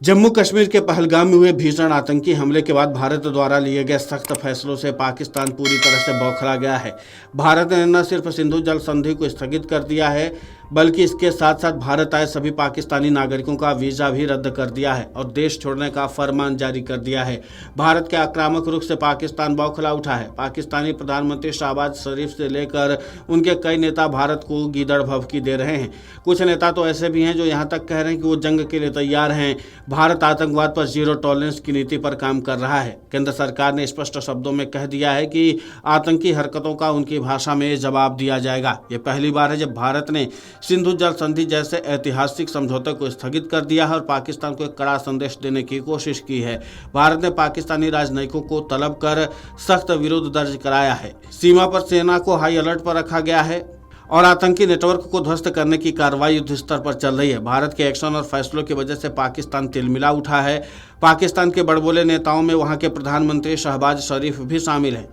जम्मू कश्मीर के पहलगाम में हुए भीषण आतंकी हमले के बाद भारत द्वारा लिए गए सख्त फैसलों से पाकिस्तान पूरी तरह से बौखला गया है। भारत ने न सिर्फ सिंधु जल संधि को स्थगित कर दिया है, बल्कि इसके साथ साथ भारत आए सभी पाकिस्तानी नागरिकों का वीजा भी रद्द कर दिया है और देश छोड़ने का फरमान जारी कर दिया है। भारत के आक्रामक रुख से पाकिस्तान बौखला उठा है। पाकिस्तानी प्रधानमंत्री शहबाज शरीफ से लेकर उनके कई नेता भारत को गीदड़ भभकी दे रहे हैं। कुछ नेता तो ऐसे भी हैं जो यहाँ तक कह रहे हैं कि वो जंग के लिए तैयार हैं। भारत आतंकवाद पर जीरो टॉलरेंस की नीति पर काम कर रहा है। केंद्र सरकार ने स्पष्ट शब्दों में कह दिया है कि आतंकी हरकतों का उनकी भाषा में जवाब दिया जाएगा। ये पहली बार है जब भारत ने सिंधु जल संधि जैसे ऐतिहासिक समझौते को स्थगित कर दिया है और पाकिस्तान को एक कड़ा संदेश देने की कोशिश की है। भारत ने पाकिस्तानी राजनयिकों को तलब कर सख्त विरोध दर्ज कराया है। सीमा पर सेना को हाई अलर्ट पर रखा गया है और आतंकी नेटवर्क को ध्वस्त करने की कार्रवाई युद्ध स्तर पर चल रही है। भारत के एक्शन और फैसलों की वजह से पाकिस्तान तिलमिला उठा है। पाकिस्तान के बड़बोले नेताओं में वहां के प्रधानमंत्री शहबाज शरीफ भी शामिल हैं।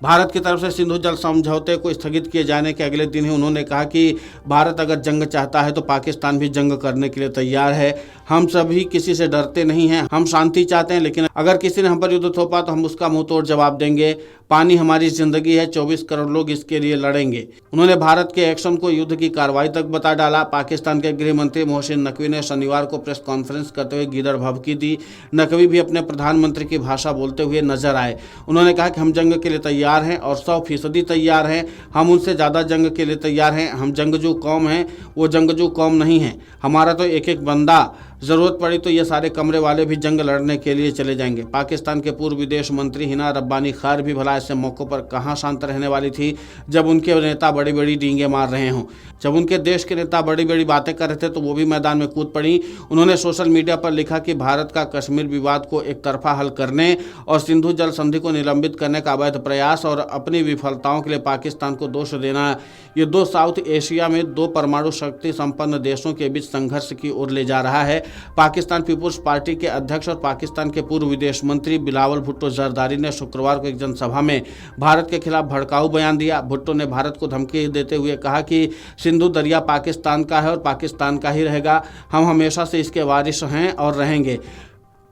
भारत की तरफ से सिंधु जल समझौते को स्थगित किए जाने के अगले दिन ही उन्होंने कहा कि भारत अगर जंग चाहता है तो पाकिस्तान भी जंग करने के लिए तैयार है। हम सभी किसी से डरते नहीं हैं, हम शांति चाहते हैं, लेकिन अगर किसी ने हम पर युद्ध थोपा तो हम उसका मुंह तोड़ जवाब देंगे। पानी हमारी जिंदगी है, 24 करोड़ लोग इसके लिए लड़ेंगे। उन्होंने भारत के एक्शन को युद्ध की कार्रवाई तक बता डाला। पाकिस्तान के गृह मंत्री मोहसिन नकवी ने शनिवार को प्रेस कॉन्फ्रेंस करते हुए गीदड़ भभकी दी। नकवी भी अपने प्रधानमंत्री की भाषा बोलते हुए नजर आए। उन्होंने कहा कि हम जंग के लिए तैयार हैं और 100% तैयार हैं। हम उनसे ज़्यादा जंग के लिए तैयार हैं। हम जंगजू कौम हैं, वो जंगजू कौम नहीं है। हमारा तो एक एक बंदा, जरूरत पड़ी तो ये सारे कमरे वाले भी जंग लड़ने के लिए चले जाएंगे। पाकिस्तान के पूर्व विदेश मंत्री हिना रब्बानी खार भी भला ऐसे मौक़ों पर कहाँ शांत रहने वाली थी जब उनके नेता बड़ी बड़ी डींगे मार रहे हों। जब उनके देश के नेता बड़ी बड़ी बातें कर रहे थे तो वो भी मैदान में कूद पड़ी। उन्होंने सोशल मीडिया पर लिखा कि भारत का कश्मीर विवाद को एक तरफा हल करने और सिंधु जल संधि को निलंबित करने का अवैध प्रयास और अपनी विफलताओं के लिए पाकिस्तान को दोष देना, ये दो साउथ एशिया में दो परमाणु शक्ति संपन्न देशों के बीच संघर्ष की ओर ले जा रहा है। पाकिस्तान पीपुल्स पार्टी के अध्यक्ष और पाकिस्तान के पूर्व विदेश मंत्री बिलावल भुट्टो जरदारी ने शुक्रवार को एक जनसभा में भारत के खिलाफ भड़काऊ बयान दिया। भुट्टो ने भारत को धमकी देते हुए कहा कि सिंधु दरिया पाकिस्तान का है और पाकिस्तान का ही रहेगा। हम हमेशा से इसके वारिस हैं और रहेंगे।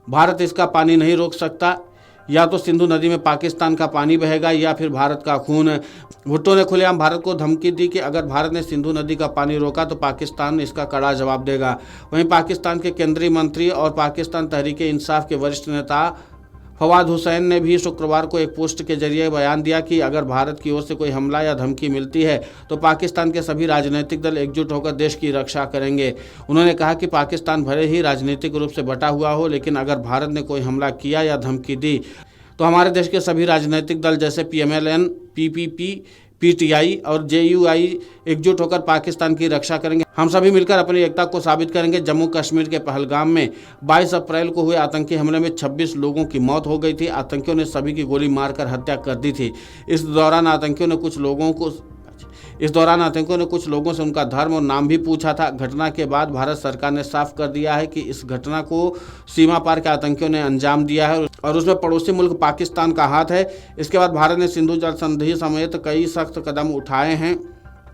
भारत इसका पानी नहीं रोक सकता। या तो सिंधु नदी में पाकिस्तान का पानी बहेगा या फिर भारत का खून। भुट्टो ने खुलेआम भारत को धमकी दी कि अगर भारत ने सिंधु नदी का पानी रोका तो पाकिस्तान इसका कड़ा जवाब देगा। वहीं पाकिस्तान के केंद्रीय मंत्री और पाकिस्तान तहरीक-ए-इंसाफ के वरिष्ठ नेता फवाद हुसैन ने भी शुक्रवार को एक पोस्ट के जरिए बयान दिया कि अगर भारत की ओर से कोई हमला या धमकी मिलती है तो पाकिस्तान के सभी राजनीतिक दल एकजुट होकर देश की रक्षा करेंगे। उन्होंने कहा कि पाकिस्तान भले ही राजनीतिक रूप से बटा हुआ हो, लेकिन अगर भारत ने कोई हमला किया या धमकी दी तो हमारे देश के सभी राजनीतिक दल जैसे PMLN, PPP, PTI और JUI एकजुट होकर पाकिस्तान की रक्षा करेंगे। हम सभी मिलकर अपनी एकता को साबित करेंगे। जम्मू कश्मीर के पहलगाम में 22 अप्रैल को हुए आतंकी हमले में 26 लोगों की मौत हो गई थी। आतंकियों ने सभी की गोली मारकर हत्या कर दी थी। इस दौरान आतंकियों ने कुछ लोगों से उनका धर्म और नाम भी पूछा था। घटना के बाद भारत सरकार ने साफ कर दिया है कि इस घटना को सीमा पार के आतंकियों ने अंजाम दिया है और उसमें पड़ोसी मुल्क पाकिस्तान का हाथ है। इसके बाद भारत ने सिंधु जल संधि समेत कई सख्त कदम उठाए हैं,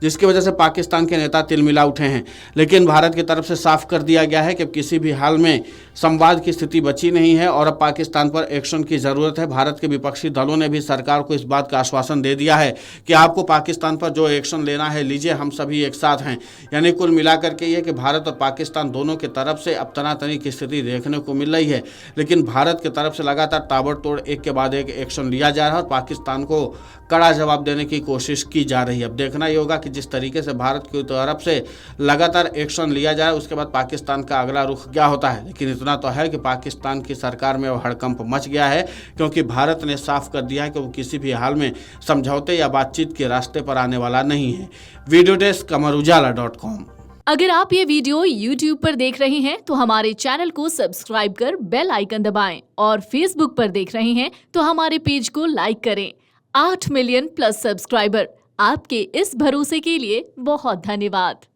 जिसकी वजह से पाकिस्तान के नेता तिलमिला उठे हैं। लेकिन भारत की तरफ से साफ कर दिया गया है कि किसी भी हाल में संवाद की स्थिति बची नहीं है और अब पाकिस्तान पर एक्शन की ज़रूरत है। भारत के विपक्षी दलों ने भी सरकार को इस बात का आश्वासन दे दिया है कि आपको पाकिस्तान पर जो एक्शन लेना है लीजिए, हम सभी एक साथ हैं। यानी कुल मिलाकर के ये कि भारत और पाकिस्तान दोनों की तरफ से अब तनातनी की स्थिति देखने को मिल रही है, लेकिन भारत की तरफ से लगातार ताबड़तोड़ एक के बाद एक एक्शन लिया जा रहा है और पाकिस्तान को कड़ा जवाब देने की कोशिश की जा रही है। अब देखना ही होगा कि जिस तरीके से भारत की तरफ से लगातार एक्शन लिया जाए उसके बाद पाकिस्तान का अगला रुख क्या होता है। लेकिन इतना तो है कि पाकिस्तान की सरकार में हड़कंप मच गया है, क्योंकि भारत ने साफ कर दिया है कि वो किसी भी हाल में समझौते या बातचीत के रास्ते पर आने वाला नहीं है। Video desk amarujala.com। अगर आप ये वीडियो YouTube पर देख रहे हैं तो हमारे चैनल को सब्सक्राइब कर बेल आइकन दबाएं और Facebook पर देख रहे हैं तो हमारे पेज को लाइक करें। 8 मिलियन प्लस सब्सक्राइबर, आपके इस भरोसे के लिए बहुत धन्यवाद।